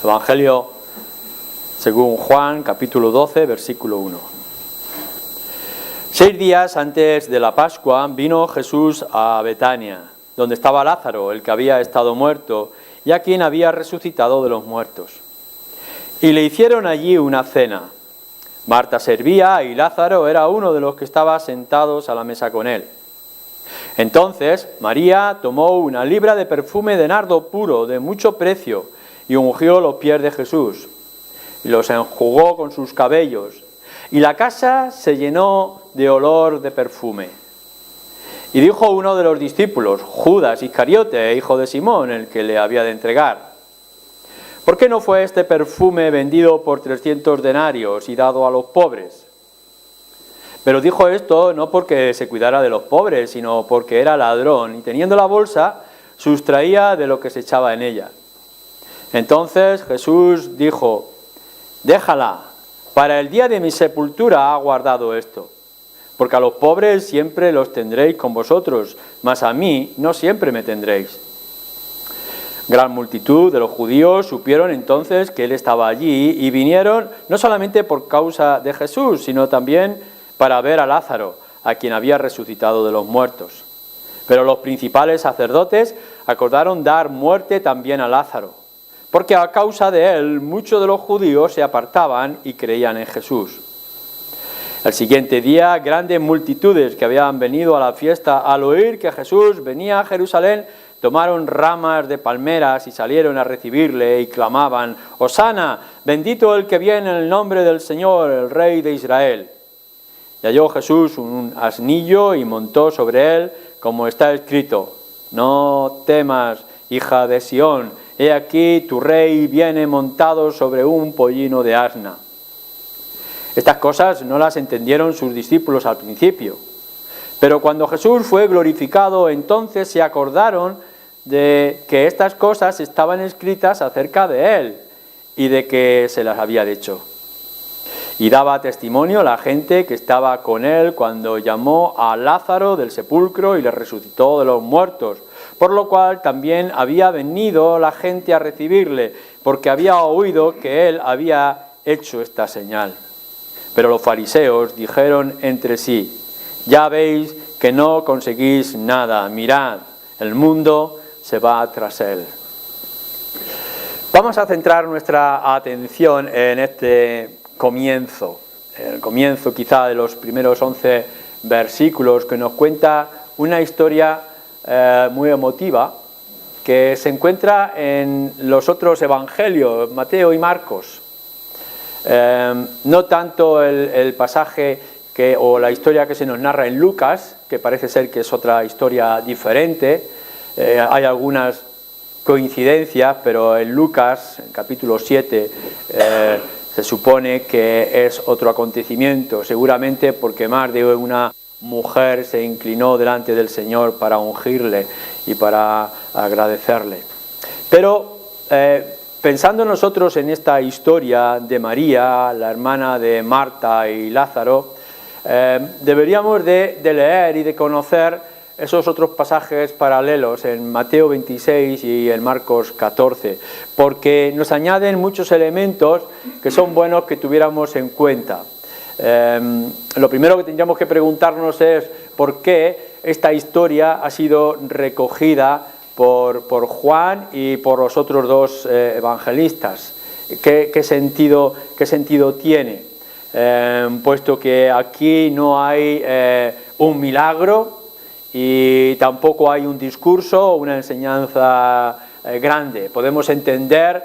Evangelio según Juan, capítulo 12, versículo 1. 6 días antes de la Pascua vino Jesús a Betania, donde estaba Lázaro, el que había estado muerto, y a quien había resucitado de los muertos. Y le hicieron allí una cena. Marta servía y Lázaro era uno de los que estaba sentados a la mesa con él. Entonces María tomó una libra de perfume de nardo puro de mucho precio y ungió los pies de Jesús y los enjugó con sus cabellos, y la casa se llenó de olor de perfume. Y dijo uno de los discípulos, Judas Iscariote, hijo de Simón, el que le había de entregar: ¿por qué no fue este perfume vendido por 300 denarios y dado a los pobres? Pero dijo esto no porque se cuidara de los pobres, sino porque era ladrón, y teniendo la bolsa, sustraía de lo que se echaba en ella. Entonces Jesús dijo: déjala, para el día de mi sepultura ha guardado esto, porque a los pobres siempre los tendréis con vosotros, mas a mí no siempre me tendréis. Gran multitud de los judíos supieron entonces que él estaba allí y vinieron no solamente por causa de Jesús, sino también para ver a Lázaro, a quien había resucitado de los muertos. Pero los principales sacerdotes acordaron dar muerte también a Lázaro, porque a causa de él muchos de los judíos se apartaban y creían en Jesús. El siguiente día, grandes multitudes que habían venido a la fiesta al oír que Jesús venía a Jerusalén, tomaron ramas de palmeras y salieron a recibirle y clamaban: Hosana, bendito el que viene en el nombre del Señor, el Rey de Israel. Y halló Jesús un asnillo y montó sobre él, como está escrito: no temas, hija de Sión, he aquí tu rey viene montado sobre un pollino de asna. Estas cosas no las entendieron sus discípulos al principio, pero cuando Jesús fue glorificado, entonces se acordaron de que estas cosas estaban escritas acerca de él y de que se las había dicho. Y daba testimonio la gente que estaba con él cuando llamó a Lázaro del sepulcro y le resucitó de los muertos, por lo cual también había venido la gente a recibirle, porque había oído que él había hecho esta señal. Pero los fariseos dijeron entre sí: ya veis que no conseguís nada, mirad, el mundo se va tras él. Vamos a centrar nuestra atención en este comienzo, el comienzo quizá de los primeros 11 versículos, que nos cuenta una historia muy emotiva que se encuentra en los otros evangelios, Mateo y Marcos. No tanto el pasaje o la historia que se nos narra en Lucas, que parece ser que es otra historia diferente. Hay algunas coincidencias, pero en Lucas, en capítulo 7, se supone que es otro acontecimiento, seguramente porque más de una mujer se inclinó delante del Señor para ungirle y para agradecerle. Pero pensando nosotros en esta historia de María, la hermana de Marta y Lázaro, deberíamos de leer y de conocer esos otros pasajes paralelos en Mateo 26 y en Marcos 14, porque nos añaden muchos elementos que son buenos que tuviéramos en cuenta. Lo primero que tendríamos que preguntarnos es por qué esta historia ha sido recogida por Juan y por los otros dos evangelistas. ¿Qué sentido tiene? Puesto que aquí no hay un milagro y tampoco hay un discurso o una enseñanza grande. Podemos entender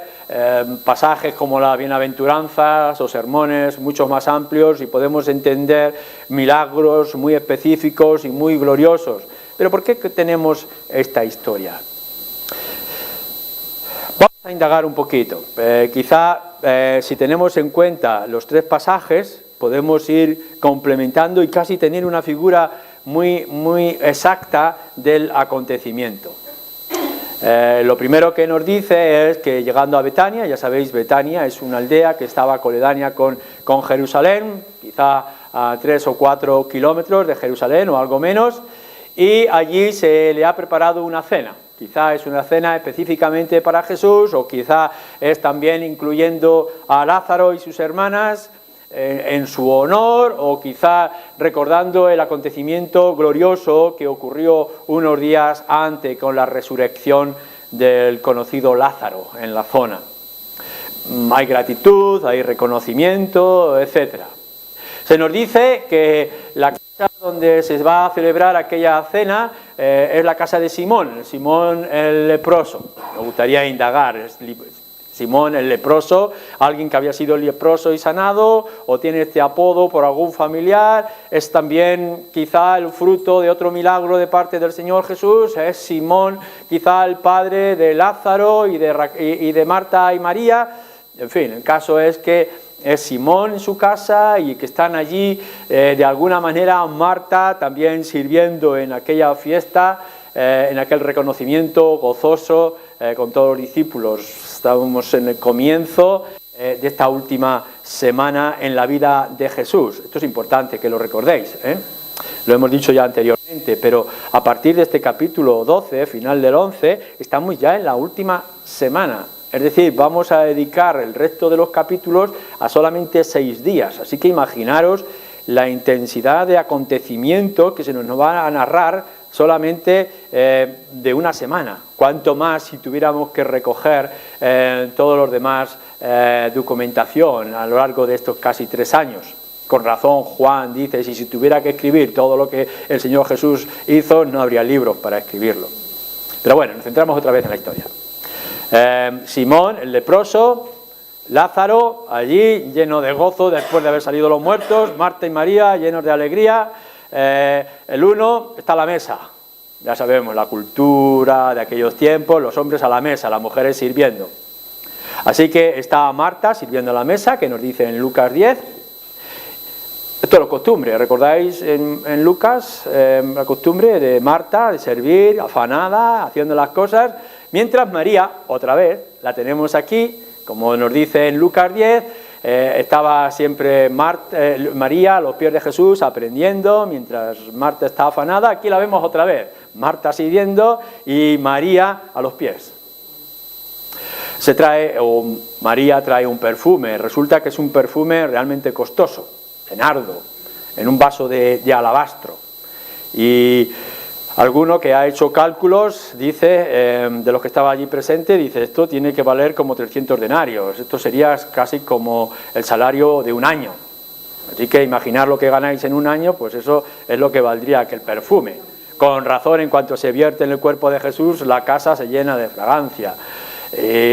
pasajes como las bienaventuranzas o sermones mucho más amplios, y podemos entender milagros muy específicos y muy gloriosos. Pero ¿por qué tenemos esta historia? Vamos a indagar un poquito. Si tenemos en cuenta los 3 pasajes, podemos ir complementando y casi tener una figura muy exacta del acontecimiento. Lo primero que nos dice es que llegando a Betania, ya sabéis, Betania es una aldea que estaba coledánea con Jerusalén, quizá a 3 o 4 kilómetros de Jerusalén o algo menos, y allí se le ha preparado una cena. quizá es una cena específicamente para Jesús, o quizá es también incluyendo a Lázaro y sus hermanas en su honor, o quizá recordando el acontecimiento glorioso que ocurrió unos días antes con la resurrección del conocido Lázaro en la zona. Hay gratitud, hay reconocimiento, etc. Se nos dice que la casa donde se va a celebrar aquella cena es la casa de Simón el leproso. Me gustaría indagar, Simón el leproso, alguien que había sido leproso y sanado, o tiene este apodo por algún familiar, es también quizá el fruto de otro milagro de parte del Señor Jesús, es Simón quizá el padre de Lázaro y de Marta y María. En fin, el caso es que es Simón en su casa y que están allí de alguna manera Marta también sirviendo en aquella fiesta, en aquel reconocimiento gozoso con todos los discípulos. Estábamos en el comienzo de esta última semana en la vida de Jesús. Esto es importante que lo recordéis, Lo hemos dicho ya anteriormente, pero a partir de este capítulo 12, final del 11, estamos ya en la última semana. Es decir, vamos a dedicar el resto de los capítulos a solamente 6 días. Así que imaginaros la intensidad de acontecimientos que se nos va a narrar solamente de una semana. Cuanto más si tuviéramos que recoger todos los demás documentación a lo largo de estos casi 3 años. Con razón Juan dice, si tuviera que escribir todo lo que el Señor Jesús hizo, no habría libros para escribirlo. Pero bueno, nos centramos otra vez en la historia. Simón, el leproso, Lázaro, allí lleno de gozo después de haber salido los muertos, Marta y María llenos de alegría, el uno está a la mesa, ya sabemos, la cultura de aquellos tiempos, los hombres a la mesa, las mujeres sirviendo. Así que está Marta sirviendo a la mesa, que nos dice en Lucas 10, esto es la costumbre, ¿recordáis en Lucas la costumbre de Marta, de servir, afanada, haciendo las cosas? Mientras María, otra vez, la tenemos aquí, como nos dice en Lucas 10, estaba siempre María a los pies de Jesús aprendiendo, mientras Marta está afanada. Aquí la vemos otra vez, Marta sirviendo y María a los pies. María trae un perfume, resulta que es un perfume realmente costoso, de nardo, en un vaso de alabastro. Y alguno que ha hecho cálculos dice, de los que estaba allí presente, dice, esto tiene que valer como 300 denarios, esto sería casi como el salario de un año. Así que imaginar lo que ganáis en un año, pues eso es lo que valdría aquel perfume. Con razón, en cuanto se vierte en el cuerpo de Jesús, la casa se llena de fragancia.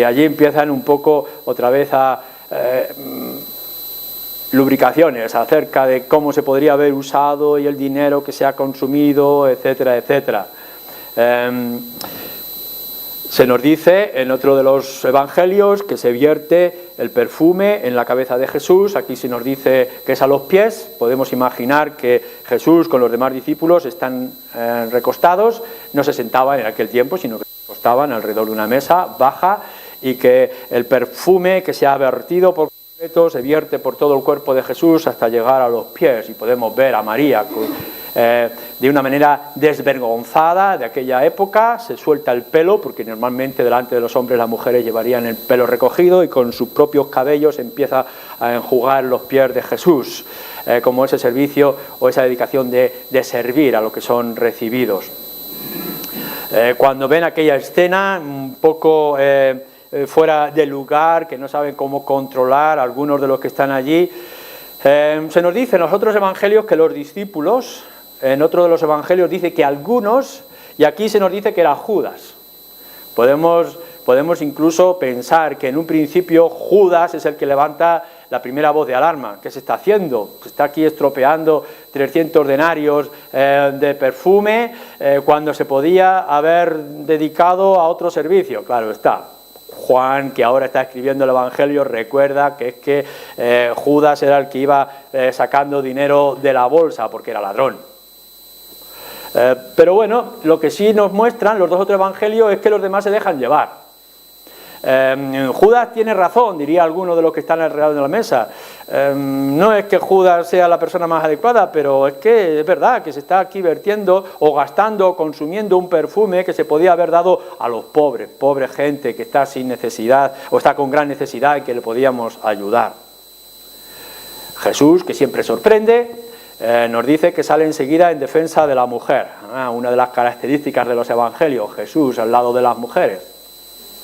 Allí empiezan un poco otra vez a lubricaciones acerca de cómo se podría haber usado y el dinero que se ha consumido, etcétera, etcétera. Se nos dice en otro de los evangelios que se vierte el perfume en la cabeza de Jesús. Aquí se nos dice que es a los pies. Podemos imaginar que Jesús con los demás discípulos están recostados, no se sentaban en aquel tiempo, sino que se recostaban alrededor de una mesa baja, y que el perfume que se ha vertido por se vierte por todo el cuerpo de Jesús hasta llegar a los pies, y podemos ver a María de una manera desvergonzada de aquella época, se suelta el pelo, porque normalmente delante de los hombres las mujeres llevarían el pelo recogido, y con sus propios cabellos empieza a enjugar los pies de Jesús, como ese servicio o esa dedicación de servir a los que son recibidos. Cuando ven aquella escena un poco fuera de lugar, que no saben cómo controlar a algunos de los que están allí, se nos dice en los otros evangelios que los discípulos, en otro de los evangelios dice que algunos, y aquí se nos dice que era Judas. Podemos incluso pensar que en un principio Judas es el que levanta la primera voz de alarma. ¿Qué se está haciendo? Se está aquí estropeando 300 denarios de perfume cuando se podía haber dedicado a otro servicio. Claro está. Juan, que ahora está escribiendo el Evangelio, recuerda que es que Judas era el que iba sacando dinero de la bolsa porque era ladrón. Pero bueno, lo que sí nos muestran los dos otros evangelios es que los demás se dejan llevar. Judas tiene razón, diría alguno de los que están alrededor de la mesa. No es que Judas sea la persona más adecuada, pero es que es verdad que se está aquí vertiendo o gastando o consumiendo un perfume que se podía haber dado a los pobres, pobre gente que está sin necesidad o está con gran necesidad y que le podíamos ayudar. Jesús, que siempre sorprende, nos dice que sale enseguida en defensa de la mujer. Una de las características de los evangelios, Jesús al lado de las mujeres.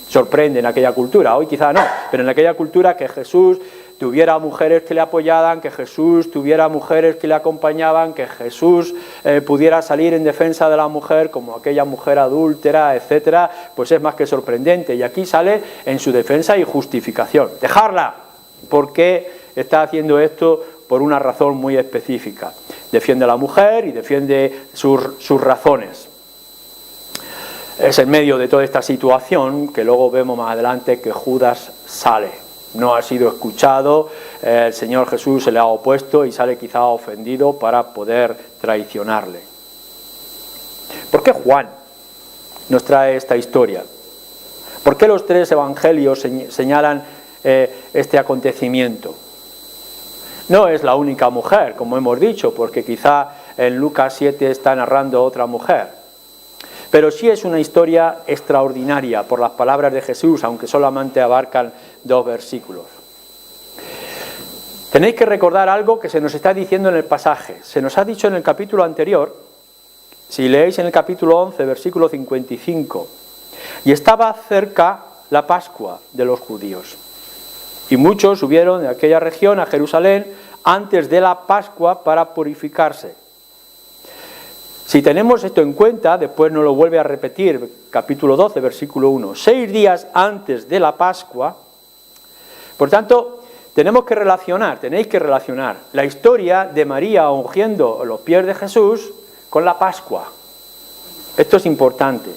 Sorprende en aquella cultura, hoy quizá no, pero en aquella cultura que Jesús tuviera mujeres que le apoyaban, que Jesús tuviera mujeres que le acompañaban, que Jesús pudiera salir en defensa de la mujer como aquella mujer adúltera, etcétera, pues es más que sorprendente. Y aquí sale en su defensa y justificación. Dejarla, porque está haciendo esto por una razón muy específica. Defiende a la mujer y defiende sus razones. Es en medio de toda esta situación que luego vemos más adelante que Judas sale. No ha sido escuchado, el Señor Jesús se le ha opuesto y sale quizá ofendido para poder traicionarle. ¿Por qué Juan nos trae esta historia? ¿Por qué los tres evangelios señalan este acontecimiento? No es la única mujer, como hemos dicho, porque quizá en Lucas 7 está narrando otra mujer. Pero sí es una historia extraordinaria por las palabras de Jesús, aunque solamente abarcan 2 versículos. Tenéis que recordar algo que se nos está diciendo en el pasaje. Se nos ha dicho en el capítulo anterior, si leéis en el capítulo 11, versículo 55, y estaba cerca la Pascua de los judíos. Y muchos subieron de aquella región a Jerusalén antes de la Pascua para purificarse. Si tenemos esto en cuenta, después nos lo vuelve a repetir, capítulo 12, versículo 1, 6 días antes de la Pascua. Por tanto, tenéis que relacionar la historia de María ungiendo los pies de Jesús con la Pascua. Esto es importante.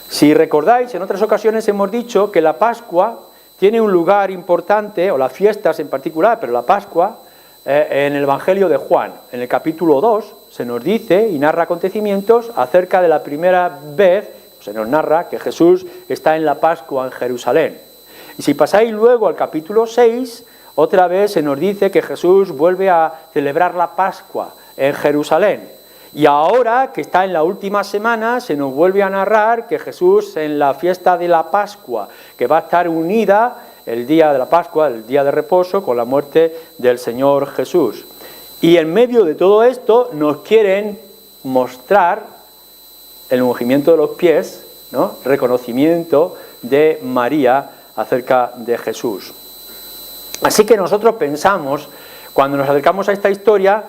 Si recordáis, en otras ocasiones hemos dicho que la Pascua tiene un lugar importante, o las fiestas en particular, pero la Pascua, en el Evangelio de Juan. En el capítulo 2 se nos dice y narra acontecimientos acerca de la primera vez, se nos narra que Jesús está en la Pascua en Jerusalén. Y si pasáis luego al capítulo 6, otra vez se nos dice que Jesús vuelve a celebrar la Pascua en Jerusalén. Y ahora, que está en la última semana, se nos vuelve a narrar que Jesús en la fiesta de la Pascua, que va a estar unida el día de la Pascua, el día de reposo, con la muerte del Señor Jesús. Y en medio de todo esto nos quieren mostrar el ungimiento de los pies, ¿no? Reconocimiento de María acerca de Jesús. Así que nosotros pensamos, cuando nos acercamos a esta historia,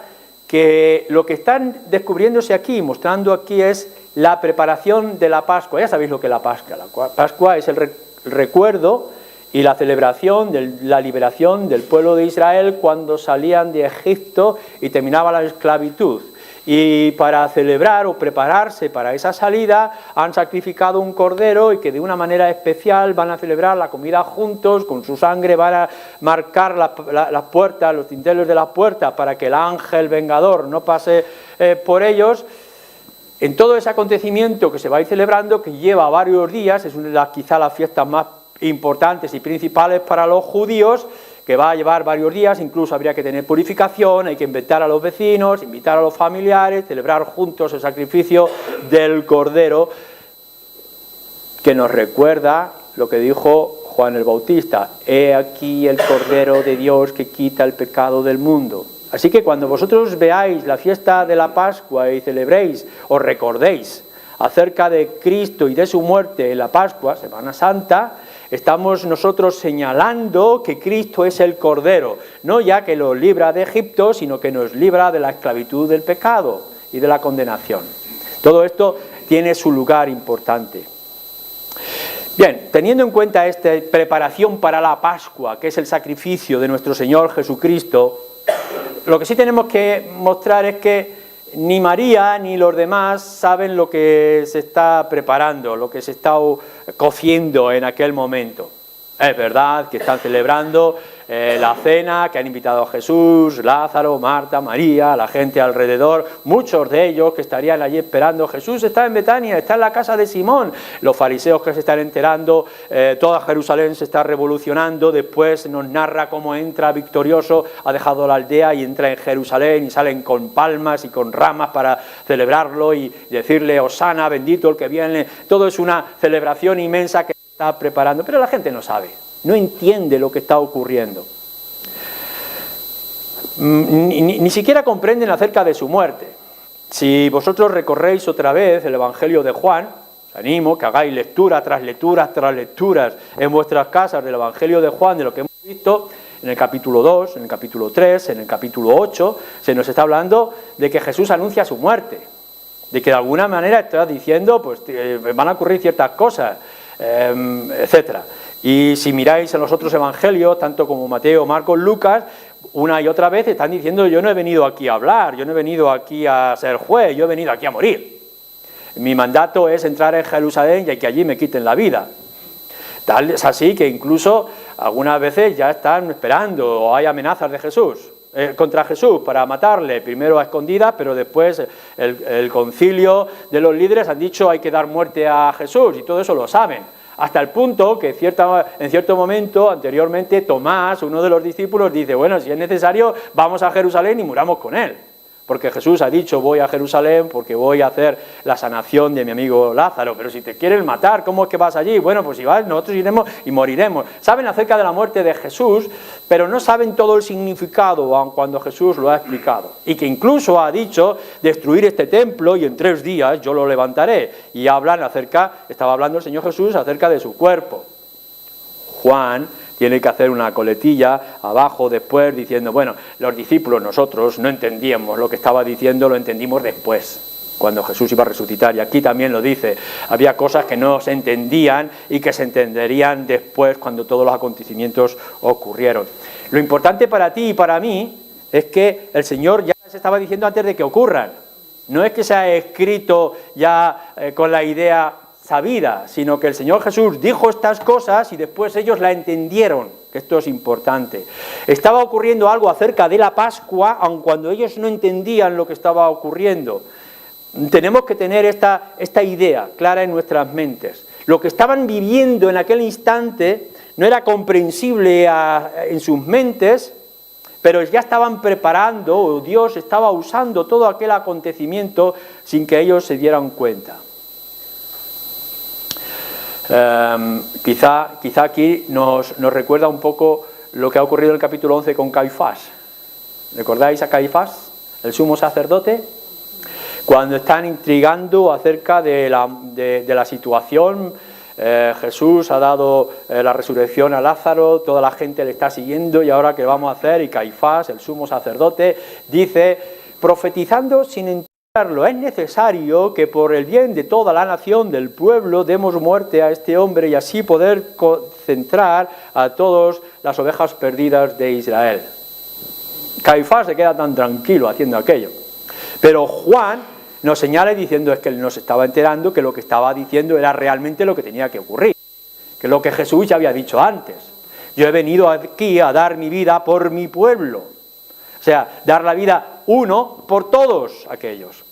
que lo que están descubriéndose aquí, mostrando aquí, es la preparación de la Pascua. Ya sabéis lo que es la Pascua. La Pascua es el recuerdo y la celebración de la liberación del pueblo de Israel cuando salían de Egipto y terminaba la esclavitud. Y para celebrar o prepararse para esa salida han sacrificado un cordero y que de una manera especial van a celebrar la comida juntos, con su sangre van a marcar las puertas, los dinteles de las puertas para que el ángel vengador no pase por ellos. En todo ese acontecimiento que se va a ir celebrando, que lleva varios días, es una de las quizá las fiestas más importantes y principales para los judíos, que va a llevar varios días, incluso habría que tener purificación, hay que invitar a los vecinos, invitar a los familiares, celebrar juntos el sacrificio del Cordero, que nos recuerda lo que dijo Juan el Bautista: he aquí el Cordero de Dios que quita el pecado del mundo. Así que cuando vosotros veáis la fiesta de la Pascua y celebréis o recordéis acerca de Cristo y de su muerte en la Pascua, Semana Santa, estamos nosotros señalando que Cristo es el Cordero, no ya que los libra de Egipto, sino que nos libra de la esclavitud del pecado y de la condenación. Todo esto tiene su lugar importante. Bien, teniendo en cuenta esta preparación para la Pascua, que es el sacrificio de nuestro Señor Jesucristo, lo que sí tenemos que mostrar es que ni María ni los demás saben lo que se está preparando, lo que se está cociendo en aquel momento. Es verdad que están celebrando la cena que han invitado a Jesús, Lázaro, Marta, María, la gente alrededor, muchos de ellos que estarían allí esperando. Jesús está en Betania, está en la casa de Simón. Los fariseos que se están enterando, toda Jerusalén se está revolucionando. Después nos narra cómo entra victorioso, ha dejado la aldea y entra en Jerusalén y salen con palmas y con ramas para celebrarlo y decirle Hosana, bendito el que viene. Todo es una celebración inmensa que se está preparando, pero la gente no sabe, no entiende lo que está ocurriendo. Ni siquiera comprenden acerca de su muerte. Si vosotros recorréis otra vez el Evangelio de Juan, os animo que hagáis lectura tras lecturas tras lecturas en vuestras casas del Evangelio de Juan, de lo que hemos visto en el capítulo 2, en el capítulo 3, en el capítulo 8, se nos está hablando de que Jesús anuncia su muerte, de que de alguna manera está diciendo, pues van a ocurrir ciertas cosas, etcétera. Y si miráis en los otros evangelios, tanto como Mateo, Marcos, Lucas, una y otra vez están diciendo: yo no he venido aquí a hablar, yo no he venido aquí a ser juez, yo he venido aquí a morir. Mi mandato es entrar en Jerusalén y que allí me quiten la vida. Tal es así que incluso algunas veces ya están esperando, o hay amenazas de Jesús, contra Jesús para matarle, primero a escondidas, pero después el concilio de los líderes han dicho hay que dar muerte a Jesús, y todo eso lo saben. Hasta el punto que en cierto momento, anteriormente, Tomás, uno de los discípulos, dice: bueno, si es necesario, vamos a Jerusalén y muramos con él. Porque Jesús ha dicho: voy a Jerusalén porque voy a hacer la sanación de mi amigo Lázaro. Pero si te quieren matar, ¿cómo es que vas allí? Bueno, pues si vas, nosotros iremos y moriremos. Saben acerca de la muerte de Jesús, pero no saben todo el significado, aun cuando Jesús lo ha explicado. Y que incluso ha dicho: destruir este templo y en 3 días yo lo levantaré. Y estaba hablando el Señor Jesús acerca de su cuerpo. Juan tiene que hacer una coletilla abajo después diciendo: bueno, los discípulos, nosotros no entendíamos lo que estaba diciendo, lo entendimos después, cuando Jesús iba a resucitar. Y aquí también lo dice: había cosas que no se entendían y que se entenderían después, cuando todos los acontecimientos ocurrieron. Lo importante para ti y para mí es que el Señor ya se estaba diciendo antes de que ocurran. No es que se ha escrito ya con la idea sabida, sino que el Señor Jesús dijo estas cosas y después ellos la entendieron, que esto es importante. Estaba ocurriendo algo acerca de la Pascua, aun cuando ellos no entendían lo que estaba ocurriendo. Tenemos que tener esta idea clara en nuestras mentes. Lo que estaban viviendo en aquel instante no era comprensible en sus mentes, pero ya estaban preparando, o Dios estaba usando todo aquel acontecimiento sin que ellos se dieran cuenta. Quizá aquí nos recuerda un poco lo que ha ocurrido en el capítulo 11 con Caifás. ¿Recordáis a Caifás, el sumo sacerdote? Cuando están intrigando acerca de la situación, Jesús ha dado la resurrección a Lázaro, toda la gente le está siguiendo, y ahora ¿qué vamos a hacer? Y Caifás, el sumo sacerdote, dice, profetizando sin entenderlo: es necesario que por el bien de toda la nación, del pueblo, demos muerte a este hombre y así poder concentrar a todas las ovejas perdidas de Israel. Caifás se queda tan tranquilo haciendo aquello. Pero Juan nos señala diciendo: es que él nos estaba enterando que lo que estaba diciendo era realmente lo que tenía que ocurrir, que lo que Jesús ya había dicho antes. Yo he venido aquí a dar mi vida por mi pueblo. O sea, dar la vida uno por todos aquellos.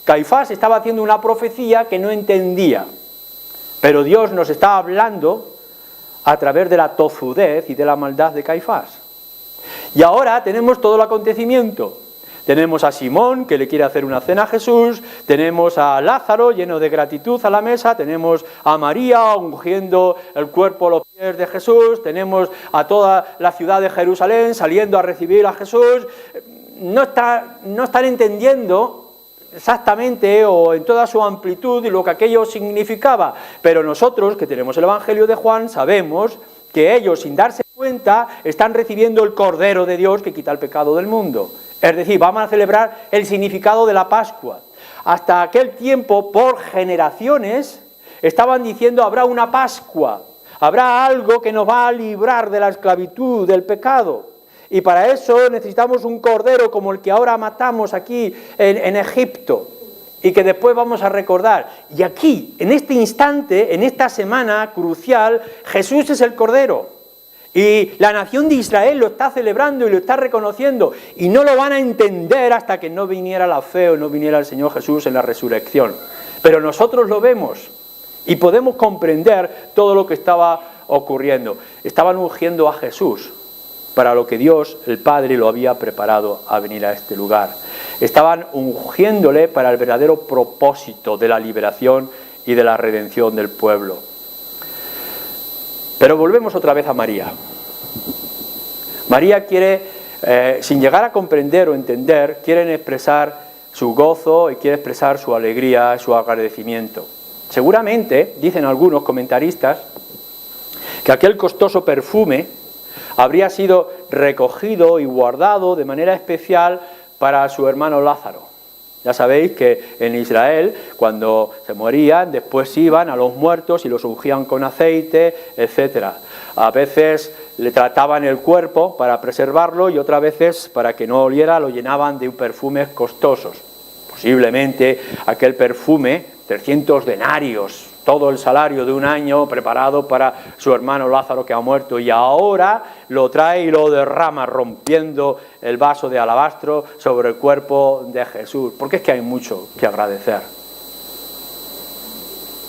Caifás estaba haciendo una profecía que no entendía, pero Dios nos está hablando a través de la tozudez y de la maldad de Caifás. Y ahora tenemos todo el acontecimiento. Tenemos a Simón, que le quiere hacer una cena a Jesús, tenemos a Lázaro lleno de gratitud a la mesa, tenemos a María ungiendo el cuerpo a los pies de Jesús, tenemos a toda la ciudad de Jerusalén saliendo a recibir a Jesús. No están entendiendo exactamente o en toda su amplitud lo que aquello significaba, pero nosotros que tenemos el Evangelio de Juan sabemos que ellos, sin darse cuenta, están recibiendo el Cordero de Dios que quita el pecado del mundo. Es decir, vamos a celebrar el significado de la Pascua. Hasta aquel tiempo, por generaciones, estaban diciendo: habrá una Pascua, habrá algo que nos va a librar de la esclavitud, del pecado. Y para eso necesitamos un cordero como el que ahora matamos aquí en Egipto y que después vamos a recordar. Y aquí, en este instante, en esta semana crucial, Jesús es el cordero. Y la nación de Israel lo está celebrando y lo está reconociendo. Y no lo van a entender hasta que no viniera la fe o no viniera el Señor Jesús en la resurrección. Pero nosotros lo vemos y podemos comprender todo lo que estaba ocurriendo. Estaban ungiendo a Jesús para lo que Dios, el Padre, lo había preparado a venir a este lugar. Estaban ungiéndole para el verdadero propósito de la liberación y de la redención del pueblo. Pero volvemos otra vez a María. María quiere, sin llegar a comprender o entender, quieren expresar su gozo y quiere expresar su alegría, su agradecimiento. Seguramente, dicen algunos comentaristas, que aquel costoso perfume habría sido recogido y guardado de manera especial para su hermano Lázaro. Ya sabéis que en Israel, cuando se morían, después iban a los muertos y los ungían con aceite, etc. A veces le trataban el cuerpo para preservarlo y otras veces, para que no oliera, lo llenaban de perfumes costosos. Posiblemente aquel perfume, 300 denarios, todo el salario de un año preparado para su hermano Lázaro que ha muerto, y ahora lo trae y lo derrama rompiendo el vaso de alabastro sobre el cuerpo de Jesús. Porque es que hay mucho que agradecer.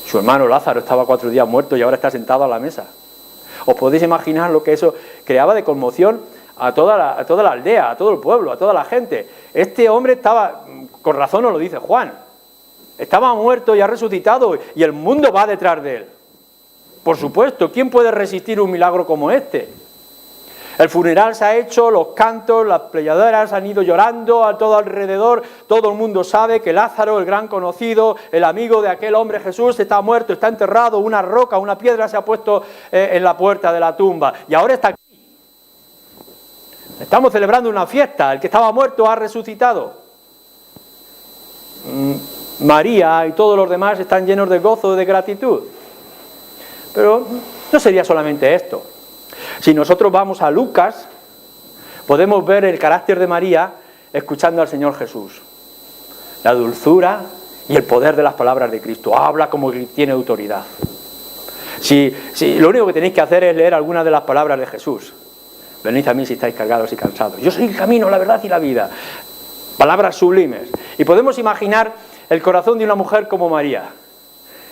Su hermano Lázaro estaba 4 días muerto y ahora está sentado a la mesa. ¿Os podéis imaginar lo que eso creaba de conmoción a toda la aldea, a todo el pueblo, a toda la gente? Este hombre estaba, con razón nos lo dice Juan, estaba muerto y ha resucitado y el mundo va detrás de él. Por supuesto, ¿quién puede resistir un milagro como este? El funeral se ha hecho, los cantos, las pleyaderas han ido llorando a todo alrededor, todo el mundo sabe que Lázaro, el gran conocido, el amigo de aquel hombre Jesús, está muerto, está enterrado, una roca, una piedra se ha puesto en la puerta de la tumba y ahora está aquí. Estamos celebrando una fiesta, el que estaba muerto ha resucitado. María y todos los demás están llenos de gozo y de gratitud. Pero no sería solamente esto. Si nosotros vamos a Lucas, podemos ver el carácter de María escuchando al Señor Jesús. La dulzura y el poder de las palabras de Cristo. Habla como que tiene autoridad. Si lo único que tenéis que hacer es leer algunas de las palabras de Jesús. Venid a mí si estáis cargados y cansados. Yo soy el camino, la verdad y la vida. Palabras sublimes. Y podemos imaginar el corazón de una mujer como María.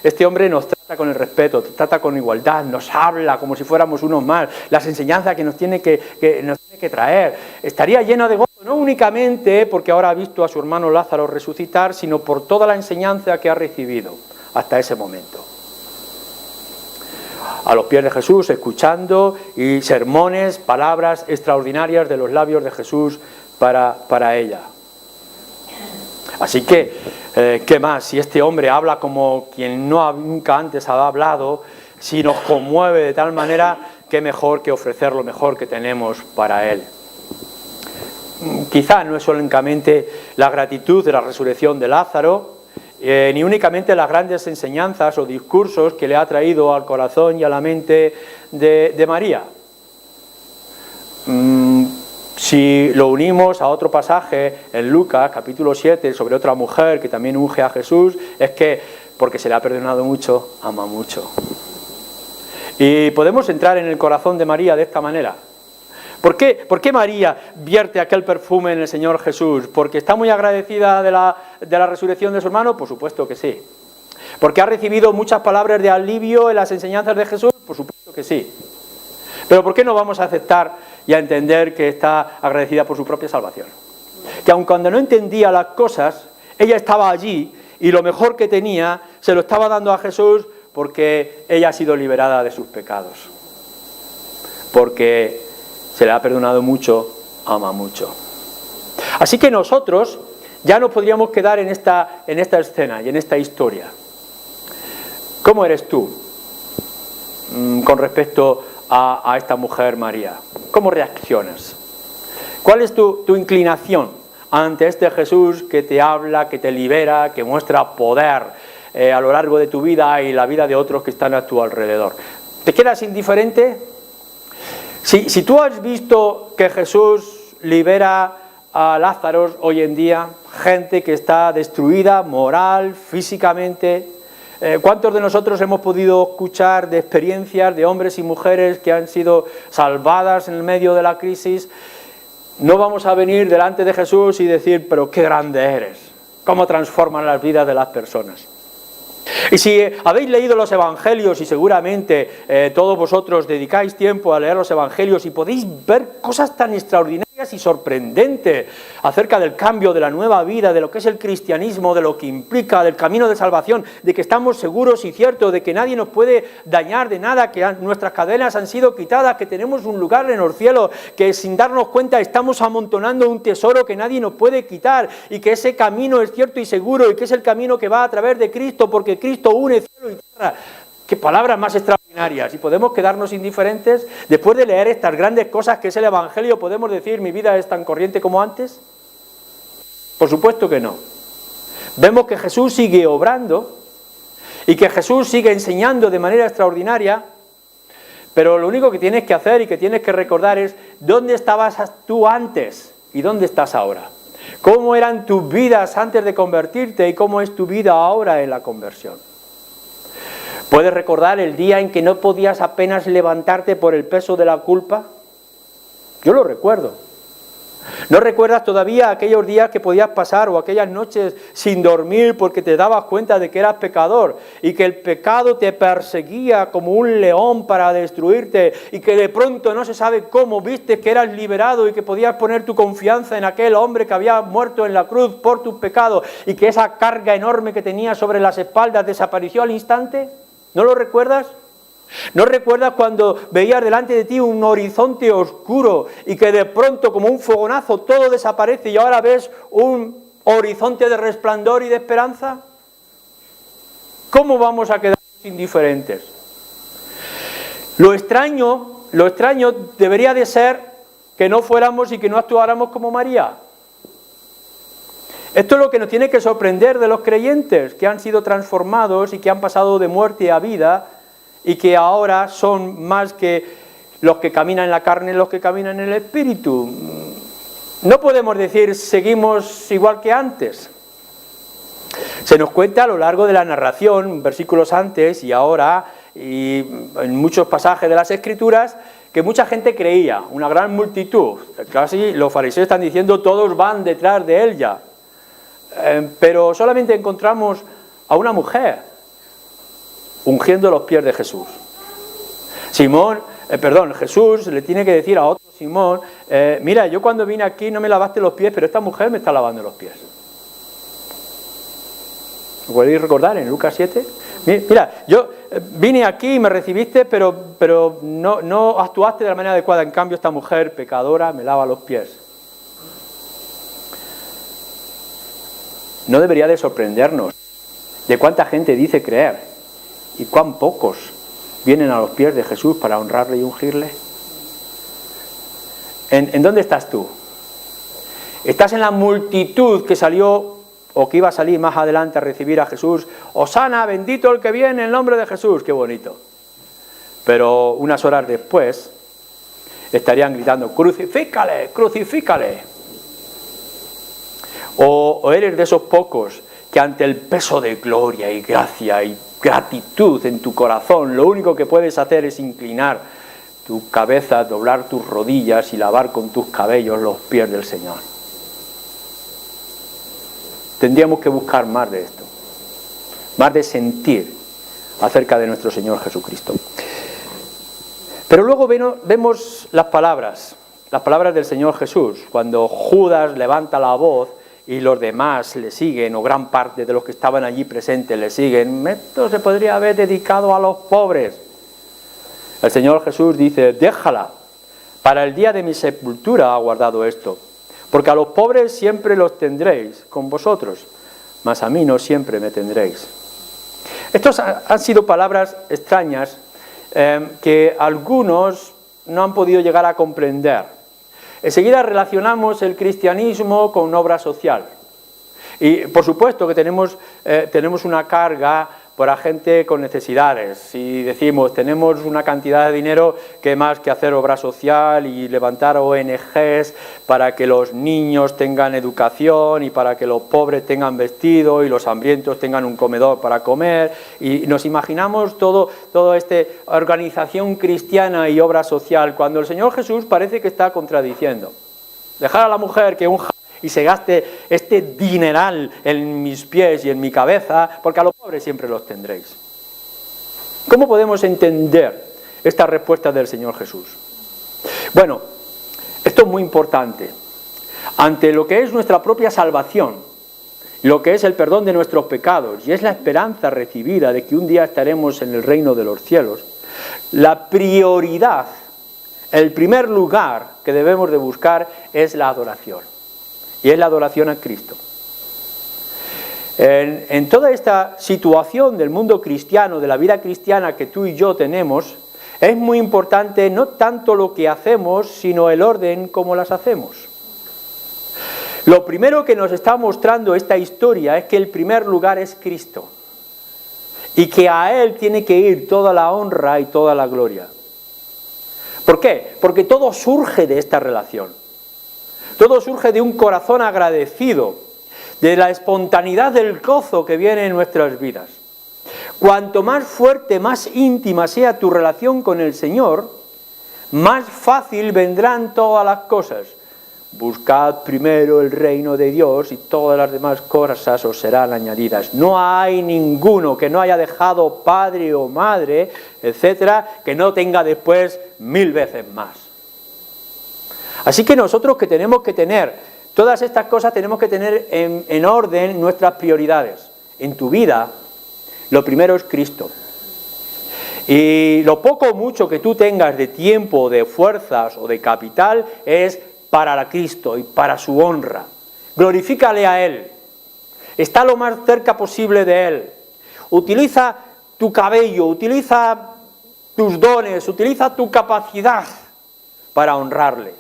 Este hombre nos trata con el respeto, nos trata con igualdad, nos habla como si fuéramos unos más, las enseñanzas que nos tiene que traer. Estaría llena de gozo, no únicamente porque ahora ha visto a su hermano Lázaro resucitar, sino por toda la enseñanza que ha recibido hasta ese momento. A los pies de Jesús, escuchando y sermones, palabras extraordinarias de los labios de Jesús para ella. Así que, ¿qué más? Si este hombre habla como quien nunca antes ha hablado, si nos conmueve de tal manera, qué mejor que ofrecer lo mejor que tenemos para él. Quizá no es únicamente la gratitud de la resurrección de Lázaro, ni únicamente las grandes enseñanzas o discursos que le ha traído al corazón y a la mente de María. Si lo unimos a otro pasaje en Lucas, capítulo 7, sobre otra mujer que también unge a Jesús, es que porque se le ha perdonado mucho, ama mucho. Y podemos entrar en el corazón de María de esta manera. ¿Por qué María vierte aquel perfume en el Señor Jesús? ¿Porque está muy agradecida de la resurrección de su hermano? Por supuesto que sí. ¿Porque ha recibido muchas palabras de alivio en las enseñanzas de Jesús? Por supuesto que sí. Pero ¿por qué no vamos a aceptar y a entender que está agradecida por su propia salvación? Que aun cuando no entendía las cosas, ella estaba allí y lo mejor que tenía se lo estaba dando a Jesús porque ella ha sido liberada de sus pecados. Porque se le ha perdonado mucho, ama mucho. Así que nosotros ya nos podríamos quedar en esta escena y en esta historia. ¿Cómo eres tú con respecto a esta mujer María? ¿Cómo reaccionas? ¿Cuál es tu inclinación ante este Jesús que te habla, que te libera, que muestra poder a lo largo de tu vida y la vida de otros que están a tu alrededor? ¿Te quedas indiferente? Si tú has visto que Jesús libera a Lázaro hoy en día, gente que está destruida moral, físicamente, ¿Cuántos de nosotros hemos podido escuchar de experiencias de hombres y mujeres que han sido salvadas en el medio de la crisis? No vamos a venir delante de Jesús y decir, pero qué grande eres, cómo transforman las vidas de las personas. Y si habéis leído los Evangelios, y seguramente todos vosotros dedicáis tiempo a leer los Evangelios y podéis ver cosas tan extraordinarias y sorprendentes acerca del cambio, de la nueva vida, de lo que es el cristianismo, de lo que implica, del camino de salvación, de que estamos seguros y ciertos, de que nadie nos puede dañar de nada, que nuestras cadenas han sido quitadas, que tenemos un lugar en los cielos, que sin darnos cuenta estamos amontonando un tesoro que nadie nos puede quitar, y que ese camino es cierto y seguro, y que es el camino que va a través de Cristo, porque Cristo une cielo y tierra. ¡Qué palabras más extraordinarias! ¿Y podemos quedarnos indiferentes? Después de leer estas grandes cosas que es el Evangelio, ¿podemos decir mi vida es tan corriente como antes? Por supuesto que no. Vemos que Jesús sigue obrando y que Jesús sigue enseñando de manera extraordinaria, pero lo único que tienes que hacer y que tienes que recordar es ¿dónde estabas tú antes y dónde estás ahora? ¿Cómo eran tus vidas antes de convertirte y cómo es tu vida ahora en la conversión? ¿Puedes recordar el día en que no podías apenas levantarte por el peso de la culpa? Yo lo recuerdo. ¿No recuerdas todavía aquellos días que podías pasar o aquellas noches sin dormir porque te dabas cuenta de que eras pecador y que el pecado te perseguía como un león para destruirte y que de pronto no se sabe cómo viste que eras liberado y que podías poner tu confianza en aquel hombre que había muerto en la cruz por tus pecados y que esa carga enorme que tenías sobre las espaldas desapareció al instante? ¿No lo recuerdas? ¿No recuerdas cuando veías delante de ti un horizonte oscuro y que de pronto como un fogonazo todo desaparece y ahora ves un horizonte de resplandor y de esperanza? ¿Cómo vamos a quedarnos indiferentes? Lo extraño debería de ser que no fuéramos y que no actuáramos como María. Esto es lo que nos tiene que sorprender de los creyentes, que han sido transformados y que han pasado de muerte a vida y que ahora son más que los que caminan en la carne, los que caminan en el espíritu. No podemos decir seguimos igual que antes. Se nos cuenta a lo largo de la narración, versículos antes y ahora, y en muchos pasajes de las Escrituras, que mucha gente creía, una gran multitud. Casi los fariseos están diciendo todos van detrás de él ya. Pero solamente encontramos a una mujer ungiendo los pies de Jesús. Jesús le tiene que decir a otro Simón, mira, yo cuando vine aquí no me lavaste los pies, pero esta mujer me está lavando los pies. ¿Lo podéis recordar en Lucas 7? Mira, yo vine aquí y me recibiste, pero no actuaste de la manera adecuada. En cambio, esta mujer pecadora me lava los pies. No debería de sorprendernos de cuánta gente dice creer y cuán pocos vienen a los pies de Jesús para honrarle y ungirle. ¿En dónde estás tú? ¿Estás en la multitud que salió o que iba a salir más adelante a recibir a Jesús? ¡Hosana, bendito el que viene en nombre de Jesús! ¡Qué bonito! Pero unas horas después estarían gritando, ¡crucifícale, crucifícale! O eres de esos pocos que ante el peso de gloria y gracia y gratitud en tu corazón, lo único que puedes hacer es inclinar tu cabeza, doblar tus rodillas y lavar con tus cabellos los pies del Señor. Tendríamos que buscar más de esto, más de sentir acerca de nuestro Señor Jesucristo. Pero luego vemos las palabras del Señor Jesús, cuando Judas levanta la voz y los demás le siguen, o gran parte de los que estaban allí presentes le siguen. Esto se podría haber dedicado a los pobres. El Señor Jesús dice, déjala, para el día de mi sepultura ha guardado esto, porque a los pobres siempre los tendréis con vosotros, mas a mí no siempre me tendréis. Estas han sido palabras extrañas que algunos no han podido llegar a comprender. Enseguida relacionamos el cristianismo con obra social. Y por supuesto que tenemos una carga para gente con necesidades. Si decimos, tenemos una cantidad de dinero, ¿qué más que hacer obra social y levantar ONGs para que los niños tengan educación y para que los pobres tengan vestido y los hambrientos tengan un comedor para comer? Y nos imaginamos todo esta organización cristiana y obra social, cuando el Señor Jesús parece que está contradiciendo. Dejar a la mujer que unja y se gaste este dineral en mis pies y en mi cabeza, porque a los pobres siempre los tendréis. ¿Cómo podemos entender esta respuesta del Señor Jesús? Bueno, esto es muy importante. Ante lo que es nuestra propia salvación, lo que es el perdón de nuestros pecados y es la esperanza recibida de que un día estaremos en el reino de los cielos, la prioridad, el primer lugar que debemos de buscar es la adoración. Y es la adoración a Cristo. En toda esta situación del mundo cristiano, de la vida cristiana que tú y yo tenemos, es muy importante no tanto lo que hacemos, sino el orden como las hacemos. Lo primero que nos está mostrando esta historia es que el primer lugar es Cristo. Y que a Él tiene que ir toda la honra y toda la gloria. ¿Por qué? Porque todo surge de esta relación. Todo surge de un corazón agradecido, de la espontaneidad del gozo que viene en nuestras vidas. Cuanto más fuerte, más íntima sea tu relación con el Señor, más fácil vendrán todas las cosas. Buscad primero el reino de Dios y todas las demás cosas os serán añadidas. No hay ninguno que no haya dejado padre o madre, etcétera, que no tenga después 1000 veces más. Así que nosotros que tenemos que tener todas estas cosas, tenemos que tener en orden nuestras prioridades. En tu vida, lo primero es Cristo. Y lo poco o mucho que tú tengas de tiempo, de fuerzas o de capital es para Cristo y para su honra. Glorifícale a Él. Está lo más cerca posible de Él. Utiliza tu cabello, utiliza tus dones, utiliza tu capacidad para honrarle.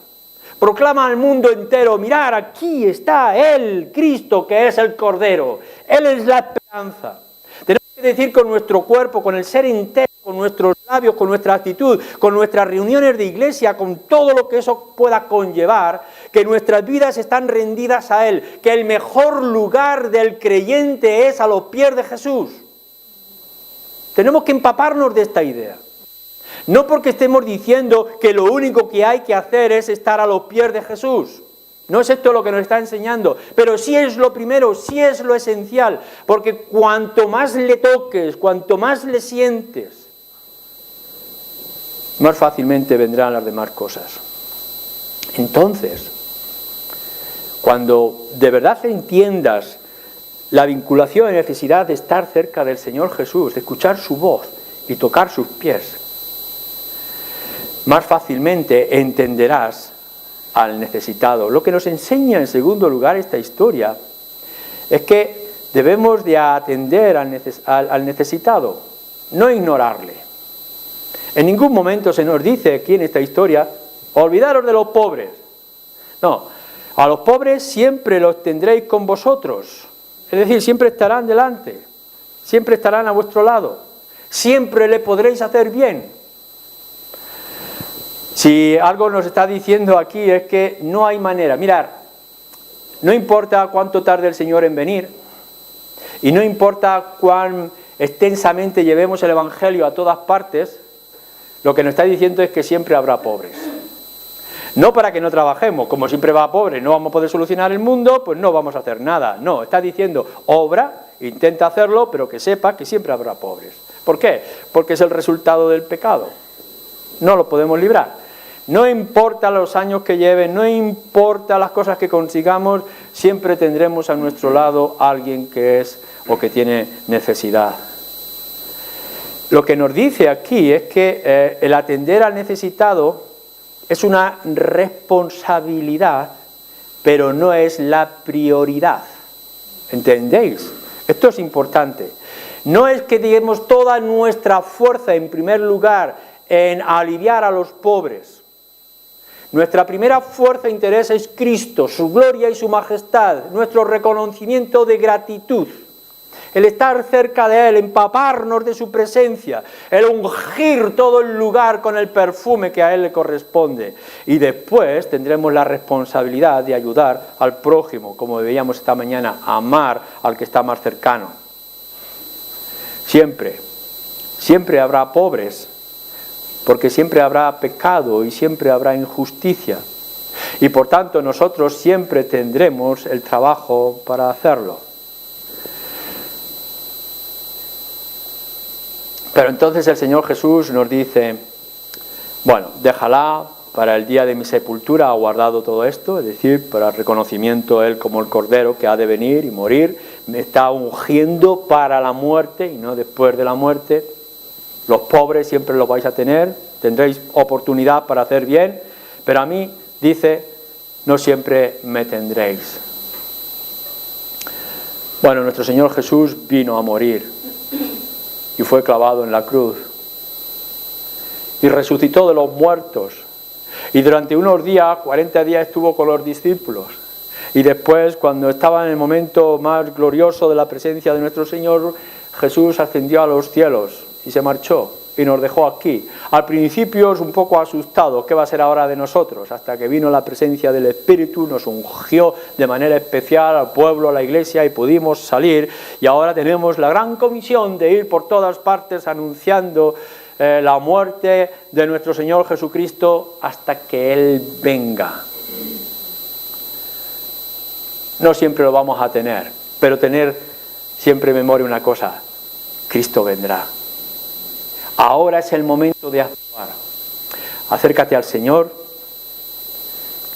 Proclama al mundo entero, mirad, aquí está Él, Cristo, que es el Cordero. Él es la esperanza. Tenemos que decir con nuestro cuerpo, con el ser entero, con nuestros labios, con nuestra actitud, con nuestras reuniones de iglesia, con todo lo que eso pueda conllevar, que nuestras vidas están rendidas a Él, que el mejor lugar del creyente es a los pies de Jesús. Tenemos que empaparnos de esta idea. No porque estemos diciendo que lo único que hay que hacer es estar a los pies de Jesús. No es esto lo que nos está enseñando, pero sí es lo primero, sí es lo esencial, porque cuanto más le toques, cuanto más le sientes, más fácilmente vendrán las demás cosas. Entonces, cuando de verdad entiendas la vinculación y necesidad de estar cerca del Señor Jesús, de escuchar su voz y tocar sus pies, más fácilmente entenderás al necesitado. Lo que nos enseña en segundo lugar esta historia es que debemos de atender al necesitado, no ignorarle. En ningún momento se nos dice aquí en esta historia, olvidaros de los pobres. No, a los pobres siempre los tendréis con vosotros. Es decir, siempre estarán delante, siempre estarán a vuestro lado, siempre le podréis hacer bien. Si algo nos está diciendo aquí es que no hay manera. Mirad, no importa cuánto tarde el Señor en venir y no importa cuán extensamente llevemos el Evangelio a todas partes, lo que nos está diciendo es que siempre habrá pobres. No para que no trabajemos, como siempre va a pobres, no vamos a poder solucionar el mundo, pues no vamos a hacer nada. No, está diciendo, obra, intenta hacerlo, pero que sepa que siempre habrá pobres. ¿Por qué? Porque es el resultado del pecado. No lo podemos librar. No importa los años que lleven, no importa las cosas que consigamos, siempre tendremos a nuestro lado a alguien que es o que tiene necesidad. Lo que nos dice aquí es que el atender al necesitado es una responsabilidad, pero no es la prioridad. ¿Entendéis? Esto es importante. No es que demos toda nuestra fuerza en primer lugar en aliviar a los pobres. Nuestra primera fuerza e interés es Cristo, su gloria y su majestad, nuestro reconocimiento de gratitud. el estar cerca de Él, empaparnos de su presencia, el ungir todo el lugar con el perfume que a Él le corresponde. Y después tendremos la responsabilidad de ayudar al prójimo, como veíamos esta mañana, amar al que está más cercano. Siempre habrá pobres, porque siempre habrá pecado y siempre habrá injusticia. Y por tanto nosotros siempre tendremos el trabajo para hacerlo. Pero entonces el Señor Jesús nos dice, bueno, déjala para el día de mi sepultura, ha guardado todo esto, es decir, para el reconocimiento Él como el Cordero que ha de venir y morir, me está ungiendo para la muerte y no después de la muerte. Los pobres siempre los vais a tener, tendréis oportunidad para hacer bien, pero a mí, dice, no siempre me tendréis. Bueno, nuestro Señor Jesús vino a morir y fue clavado en la cruz y resucitó de los muertos y durante unos días, 40 días estuvo con los discípulos y después, cuando estaba en el momento más glorioso de la presencia de nuestro Señor, Jesús ascendió a los cielos y se marchó y nos dejó aquí. Al principio es un poco asustado, ¿qué va a ser ahora de nosotros? Hasta que vino la presencia del Espíritu, nos ungió de manera especial al pueblo, a la iglesia y pudimos salir. Y ahora tenemos la gran comisión de ir por todas partes anunciando la muerte de nuestro Señor Jesucristo hasta que Él venga. No siempre lo vamos a tener, pero tener siempre en memoria una cosa, Cristo vendrá. Ahora es el momento de actuar. Acércate al Señor,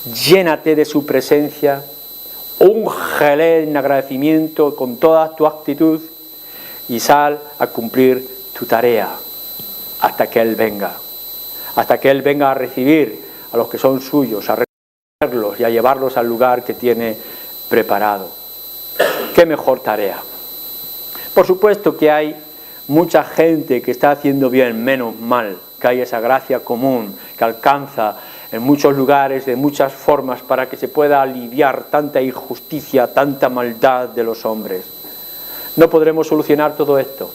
llénate de su presencia, úngele en agradecimiento con toda tu actitud y sal a cumplir tu tarea hasta que Él venga. Hasta que Él venga a recibir a los que son suyos, a recogerlos y a llevarlos al lugar que tiene preparado. ¿Qué mejor tarea? Por supuesto que hay mucha gente que está haciendo bien, menos mal, que hay esa gracia común que alcanza en muchos lugares, de muchas formas, para que se pueda aliviar tanta injusticia, tanta maldad de los hombres. No podremos solucionar todo esto,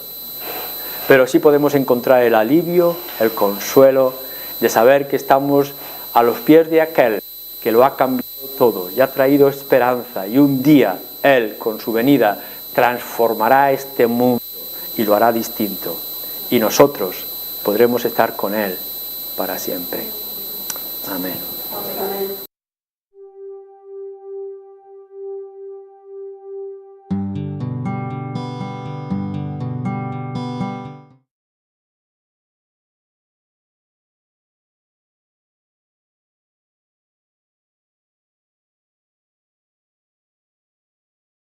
pero sí podemos encontrar el alivio, el consuelo de saber que estamos a los pies de aquel que lo ha cambiado todo y ha traído esperanza, y un día Él, con su venida, transformará este mundo y lo hará distinto, y nosotros podremos estar con Él para siempre. Amén.